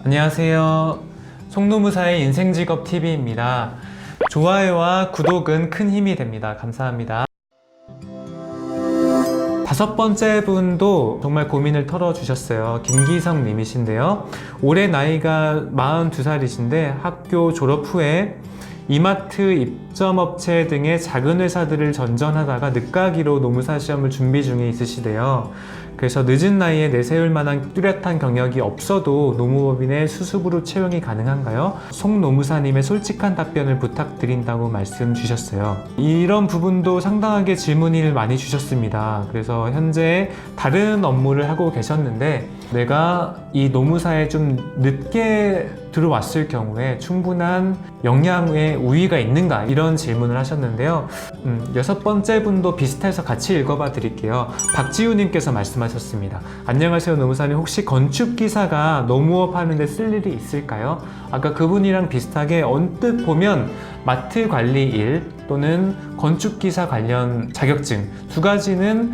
안녕하세요. 송노무사의 인생직업TV입니다. 좋아요와 구독은 큰 힘이 됩니다. 감사합니다. 다섯 번째 분도 정말 고민을 털어주셨어요. 김기성 님이신데요. 올해 나이가 42살이신데 학교 졸업 후에 이마트, 입점업체 등의 작은 회사들을 전전하다가 늦가기로 노무사 시험을 준비 중에 있으시대요. 그래서 늦은 나이에 내세울 만한 뚜렷한 경력이 없어도 노무법인의 수습으로 채용이 가능한가요? 송노무사님의 솔직한 답변을 부탁드린다고 말씀 주셨어요. 이런 부분도 상당하게 질문을 많이 주셨습니다. 그래서 현재 다른 업무를 하고 계셨는데 내가 이 노무사에 좀 늦게 들어왔을 경우에 충분한 역량의 우위가 있는가? 이런 질문을 하셨는데요. 여섯 번째 분도 비슷해서 같이 읽어봐 드릴게요. 박지우님께서 말씀하셨습니다. 안녕하세요 노무사님, 혹시 건축기사가 노무업 하는데 쓸 일이 있을까요? 아까 그분이랑 비슷하게 언뜻 보면 마트 관리 일 또는 건축기사 관련 자격증 두 가지는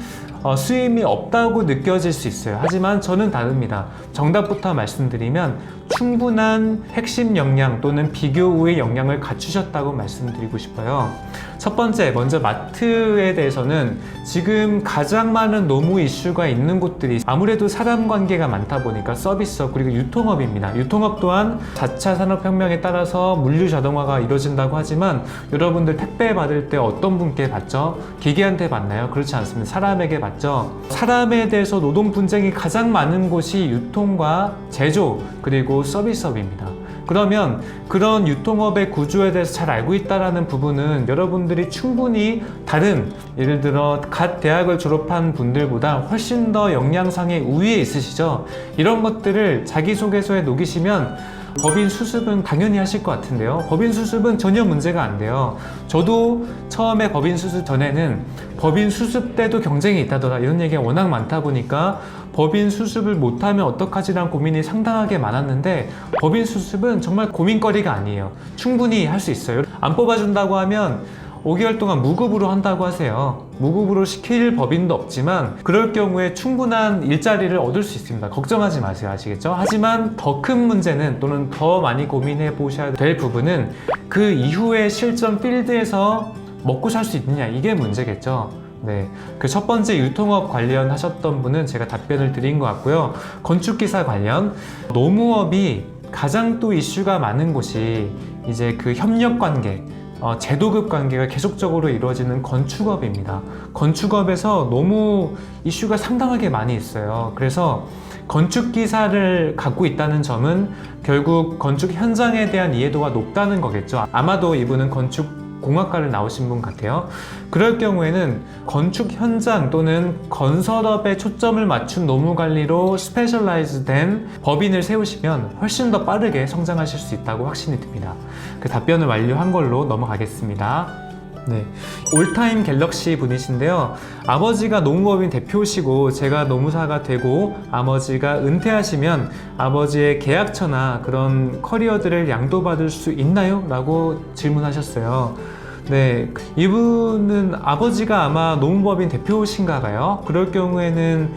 수임이 없다고 느껴질 수 있어요. 하지만 저는 다릅니다. 정답부터 말씀드리면 충분한 핵심 역량 또는 비교 우의 역량을 갖추셨다고 말씀드리고 싶어요. 첫 번째, 먼저 마트에 대해서는 지금 가장 많은 노무 이슈가 있는 곳들이 아무래도 사람 관계가 많다 보니까 서비스업 그리고 유통업입니다. 유통업 또한 4차 산업혁명에 따라서 물류 자동화가 이루어진다고 하지만 여러분들 택배 받을 때 어떤 분께 받죠? 기계한테 받나요? 그렇지 않습니다. 사람에게 받죠. 사람에 대해서 노동 분쟁이 가장 많은 곳이 유통과 제조 그리고 서비스업입니다. 그러면 그런 유통업의 구조에 대해서 잘 알고 있다는 부분은 여러분들이 충분히 다른 예를 들어 갓 대학을 졸업한 분들보다 훨씬 더 역량상의 우위에 있으시죠. 이런 것들을 자기소개서에 녹이시면 법인 수습은 당연히 하실 것 같은데요. 법인 수습은 전혀 문제가 안 돼요. 저도 처음에 법인 수습 전에는 법인 수습 때도 경쟁이 있다더라 이런 얘기가 워낙 많다 보니까 법인 수습을 못하면 어떡하지라는 고민이 상당하게 많았는데 법인 수습은 정말 고민거리가 아니에요. 충분히 할 수 있어요. 안 뽑아준다고 하면 5개월 동안 무급으로 한다고 하세요. 무급으로 시킬 법인도 없지만 그럴 경우에 충분한 일자리를 얻을 수 있습니다. 걱정하지 마세요. 아시겠죠? 하지만 더 큰 문제는 또는 더 많이 고민해 보셔야 될 부분은 그 이후의 실전 필드에서 먹고 살 수 있느냐 이게 문제겠죠. 네, 그 첫 번째 유통업 관련하셨던 분은 제가 답변을 드린 것 같고요. 건축기사 관련 노무업이 가장 또 이슈가 많은 곳이 이제 그 협력관계 제도급 관계가 계속적으로 이루어지는 건축업입니다. 건축업에서 너무 이슈가 상당하게 많이 있어요. 그래서 건축기사를 갖고 있다는 점은 결국 건축 현장에 대한 이해도가 높다는 거겠죠. 아마도 이분은 건축공학과를 나오신 분 같아요. 그럴 경우에는 건축 현장 또는 건설업에 초점을 맞춘 노무관리로 스페셜라이즈 된 법인을 세우시면 훨씬 더 빠르게 성장하실 수 있다고 확신이 듭니다. 그 답변을 완료한 걸로 넘어가겠습니다. 네, 올타임 갤럭시 분이신데요. 아버지가 노무법인 대표시고 제가 노무사가 되고 아버지가 은퇴하시면 아버지의 계약처나 그런 커리어들을 양도받을 수 있나요? 라고 질문하셨어요. 네, 이분은 아버지가 아마 노무법인 대표신가 봐요. 그럴 경우에는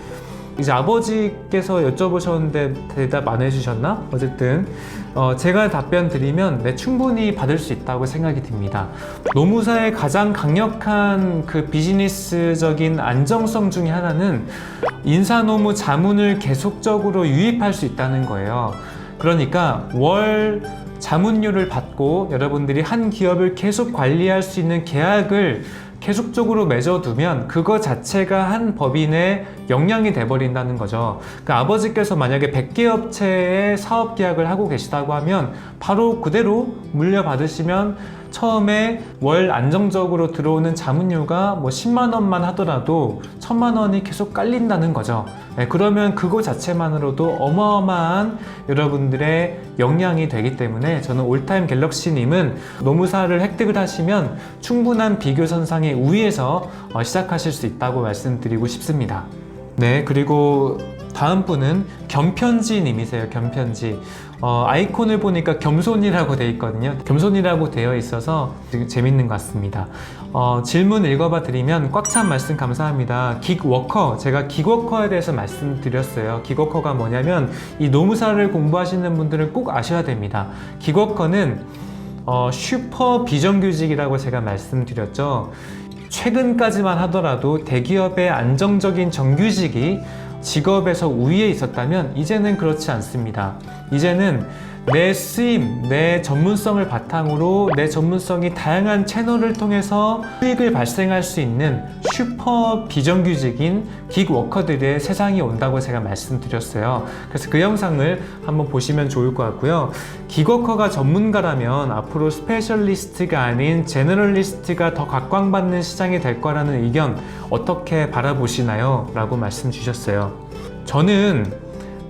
이제 아버지께서 여쭤보셨는데 대답 안 해주셨나? 어쨌든 제가 답변 드리면 네, 충분히 받을 수 있다고 생각이 듭니다. 노무사의 가장 강력한 그 비즈니스적인 안정성 중에 하나는 인사노무 자문을 계속적으로 유입할 수 있다는 거예요. 그러니까 월 자문료를 받고 여러분들이 한 기업을 계속 관리할 수 있는 계약을 계속적으로 맺어두면 그거 자체가 한 법인의 역량이 돼버린다는 거죠. 그러니까 아버지께서 만약에 100개 업체의 사업 계약을 하고 계시다고 하면 바로 그대로 물려받으시면 처음에 월 안정적으로 들어오는 자문료가 뭐 10만 원만 하더라도 1000만 원이 계속 깔린다는 거죠. 네, 그러면 그거 자체만으로도 어마어마한 여러분들의 역량이 되기 때문에 저는 올타임 갤럭시님은 노무사를 획득을 하시면 충분한 비교선상의 우위에서 시작하실 수 있다고 말씀드리고 싶습니다. 네, 그리고 다음 분은 겸편지 님이세요. 겸편지. 아이콘을 보니까 겸손이라고 되어 있거든요. 겸손이라고 되어 있어서 재밌는 것 같습니다. 질문 읽어봐 드리면 꽉 찬 말씀 감사합니다. 긱워커, 제가 긱워커에 대해서 말씀드렸어요. 긱워커가 뭐냐면 이 노무사를 공부하시는 분들은 꼭 아셔야 됩니다. 긱워커는 슈퍼 비정규직이라고 제가 말씀드렸죠. 최근까지만 하더라도 대기업의 안정적인 정규직이 직업에서 우위에 있었다면 이제는 그렇지 않습니다. 이제는 내 쓰임, 내 전문성을 바탕으로 내 전문성이 다양한 채널을 통해서 수익을 발생할 수 있는 슈퍼 비정규직인 긱워커들의 세상이 온다고 제가 말씀드렸어요. 그래서 그 영상을 한번 보시면 좋을 것 같고요. 긱워커가 전문가라면 앞으로 스페셜리스트가 아닌 제너럴리스트가 더 각광받는 시장이 될 거라는 의견 어떻게 바라보시나요? 라고 말씀 주셨어요. 저는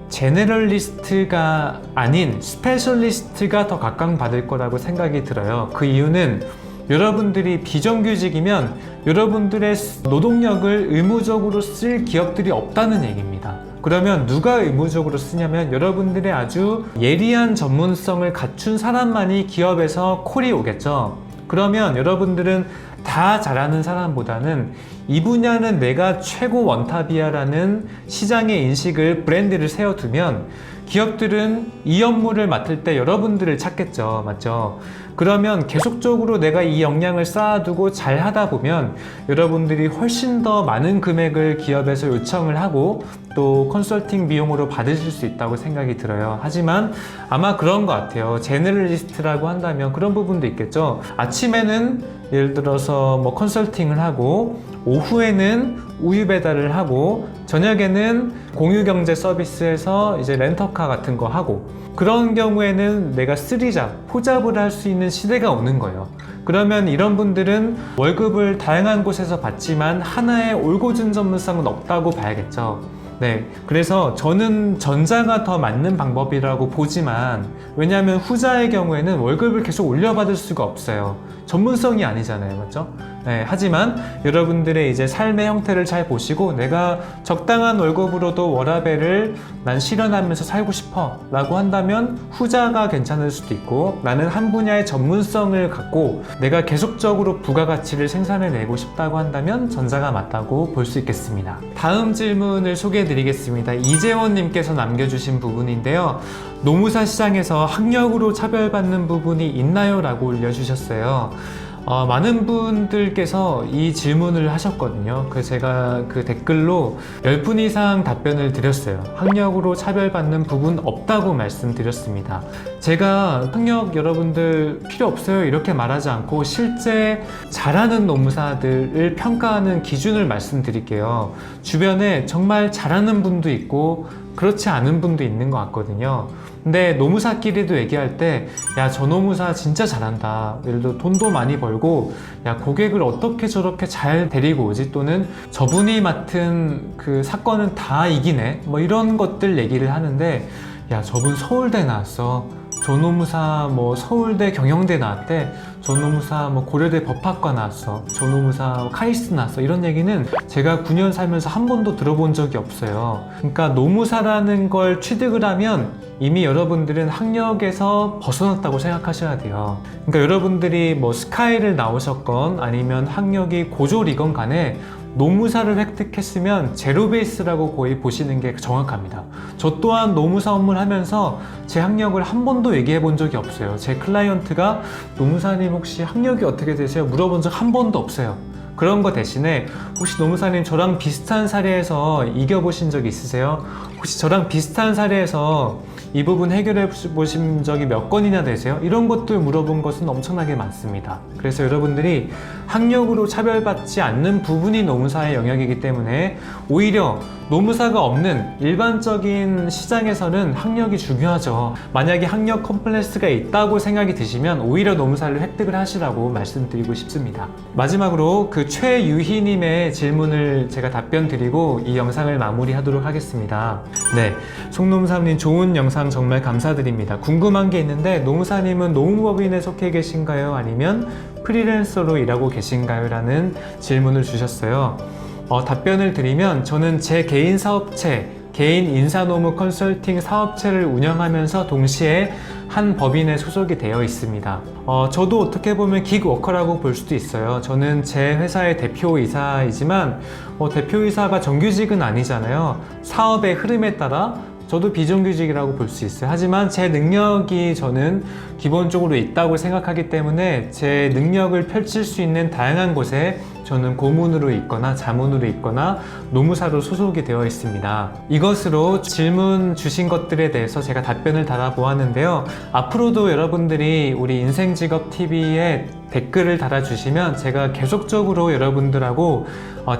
제너럴리스트가 아닌 스페셜리스트가 더 각광받을 거라고 생각이 들어요. 그 이유는 여러분들이 비정규직이면 여러분들의 노동력을 의무적으로 쓸 기업들이 없다는 얘기입니다. 그러면 누가 의무적으로 쓰냐면 여러분들의 아주 예리한 전문성을 갖춘 사람만이 기업에서 콜이 오겠죠. 그러면 여러분들은 다 잘하는 사람보다는 이 분야는 내가 최고 원탑이야 라는 시장의 인식을 브랜드를 세워두면 기업들은 이 업무를 맡을 때 여러분들을 찾겠죠. 맞죠? 그러면 계속적으로 내가 이 역량을 쌓아두고 잘 하다 보면 여러분들이 훨씬 더 많은 금액을 기업에서 요청을 하고 또 컨설팅 비용으로 받으실 수 있다고 생각이 들어요. 하지만 아마 그런 것 같아요. 제너럴리스트라고 한다면 그런 부분도 있겠죠. 아침에는 예를 들어서 뭐 컨설팅을 하고 오후에는 우유 배달을 하고 저녁에는 공유경제 서비스에서 이제 렌터카 같은 거 하고 그런 경우에는 내가 쓰리잡, 포잡을 할 수 있는 시대가 오는 거예요. 그러면 이런 분들은 월급을 다양한 곳에서 받지만 하나의 올고준 전문성은 없다고 봐야겠죠. 네, 그래서 저는 전자가 더 맞는 방법이라고 보지만 왜냐하면 후자의 경우에는 월급을 계속 올려받을 수가 없어요. 전문성이 아니잖아요. 맞죠? 네, 하지만 여러분들의 이제 삶의 형태를 잘 보시고 내가 적당한 월급으로도 워라밸을 난 실현하면서 살고 싶어 라고 한다면 후자가 괜찮을 수도 있고 나는 한 분야의 전문성을 갖고 내가 계속적으로 부가가치를 생산해내고 싶다고 한다면 전자가 맞다고 볼 수 있겠습니다. 다음 질문을 소개해 드리겠습니다. 이재원님께서 남겨주신 부분인데요. 노무사 시장에서 학력으로 차별받는 부분이 있나요? 라고 올려주셨어요. 많은 분들께서 이 질문을 하셨거든요. 그래서 제가 그 댓글로 10분 이상 답변을 드렸어요. 학력으로 차별받는 부분 없다고 말씀드렸습니다. 제가 학력 여러분들 필요 없어요 이렇게 말하지 않고 실제 잘하는 노무사들을 평가하는 기준을 말씀드릴게요. 주변에 정말 잘하는 분도 있고 그렇지 않은 분도 있는 것 같거든요. 근데 노무사끼리도 얘기할 때 야, 저 노무사 진짜 잘한다. 예를 들어 돈도 많이 벌고 야, 고객을 어떻게 저렇게 잘 데리고 오지? 또는 저분이 맡은 그 사건은 다 이기네. 뭐 이런 것들 얘기를 하는데 야, 저분 서울대 나왔어. 저 노무사 뭐 서울대 경영대 나왔대. 저 노무사 뭐 고려대 법학과 나왔어. 저 노무사 카이스트 나왔어. 이런 얘기는 제가 9년 살면서 한 번도 들어본 적이 없어요. 그러니까 노무사라는 걸 취득을 하면 이미 여러분들은 학력에서 벗어났다고 생각하셔야 돼요. 그러니까 여러분들이 뭐 스카이를 나오셨건 아니면 학력이 고졸이건 간에 노무사를 획득했으면 제로 베이스라고 거의 보시는 게 정확합니다. 저 또한 노무사 업무를 하면서 제 학력을 한 번도 얘기해 본 적이 없어요. 제 클라이언트가 노무사님 혹시 학력이 어떻게 되세요? 물어본 적 한 번도 없어요. 그런 거 대신에 혹시 노무사님 저랑 비슷한 사례에서 이겨보신 적 있으세요? 혹시 저랑 비슷한 사례에서 이 부분 해결해 보신 적이 몇 건이나 되세요? 이런 것들 물어본 것은 엄청나게 많습니다. 그래서 여러분들이 학력으로 차별받지 않는 부분이 노무사의 영역이기 때문에 오히려 노무사가 없는 일반적인 시장에서는 학력이 중요하죠. 만약에 학력 컴플렉스가 있다고 생각이 드시면 오히려 노무사를 획득을 하시라고 말씀드리고 싶습니다. 마지막으로 그 최유희님의 질문을 제가 답변 드리고 이 영상을 마무리하도록 하겠습니다. 네, 송노무사님 좋은 영상 정말 감사드립니다. 궁금한 게 있는데 노무사님은 노무법인에 속해 계신가요? 아니면 프리랜서로 일하고 계신가요? 라는 질문을 주셨어요. 답변을 드리면 저는 제 개인 사업체 개인 인사노무 컨설팅 사업체를 운영하면서 동시에 한 법인에 소속이 되어 있습니다. 저도 어떻게 보면 기그워커라고 볼 수도 있어요. 저는 제 회사의 대표이사이지만 대표이사가 정규직은 아니잖아요. 사업의 흐름에 따라 저도 비정규직이라고 볼 수 있어요. 하지만 제 능력이 저는 기본적으로 있다고 생각하기 때문에 제 능력을 펼칠 수 있는 다양한 곳에 저는 고문으로 있거나 자문으로 있거나 노무사로 소속이 되어 있습니다. 이것으로 질문 주신 것들에 대해서 제가 답변을 달아보았는데요. 앞으로도 여러분들이 우리 인생직업TV에 댓글을 달아주시면 제가 계속적으로 여러분들하고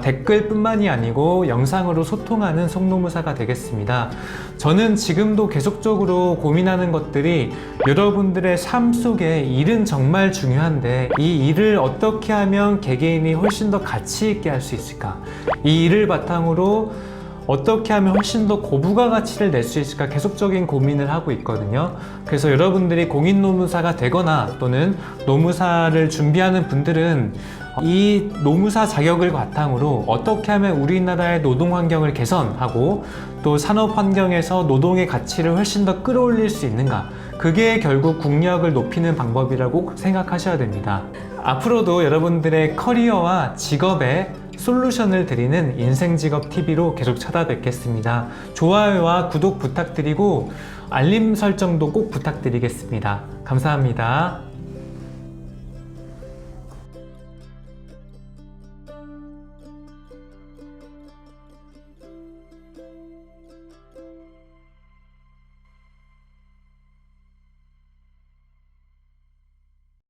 댓글뿐만이 아니고 영상으로 소통하는 송노무사가 되겠습니다. 저는 지금도 계속적으로 고민하는 것들이 여러분들의 삶 속에 일은 정말 중요한데 이 일을 어떻게 하면 개개인이 훨씬 더 가치 있게 할 수 있을까? 이 일을 바탕으로 어떻게 하면 훨씬 더 고부가 가치를 낼 수 있을까 계속적인 고민을 하고 있거든요. 그래서 여러분들이 공인노무사가 되거나 또는 노무사를 준비하는 분들은 이 노무사 자격을 바탕으로 어떻게 하면 우리나라의 노동 환경을 개선하고 또 산업 환경에서 노동의 가치를 훨씬 더 끌어올릴 수 있는가, 그게 결국 국력을 높이는 방법이라고 생각하셔야 됩니다. 앞으로도 여러분들의 커리어와 직업에 솔루션을 드리는 인생직업TV로 계속 찾아뵙겠습니다. 좋아요와 구독 부탁드리고 알림 설정도 꼭 부탁드리겠습니다. 감사합니다.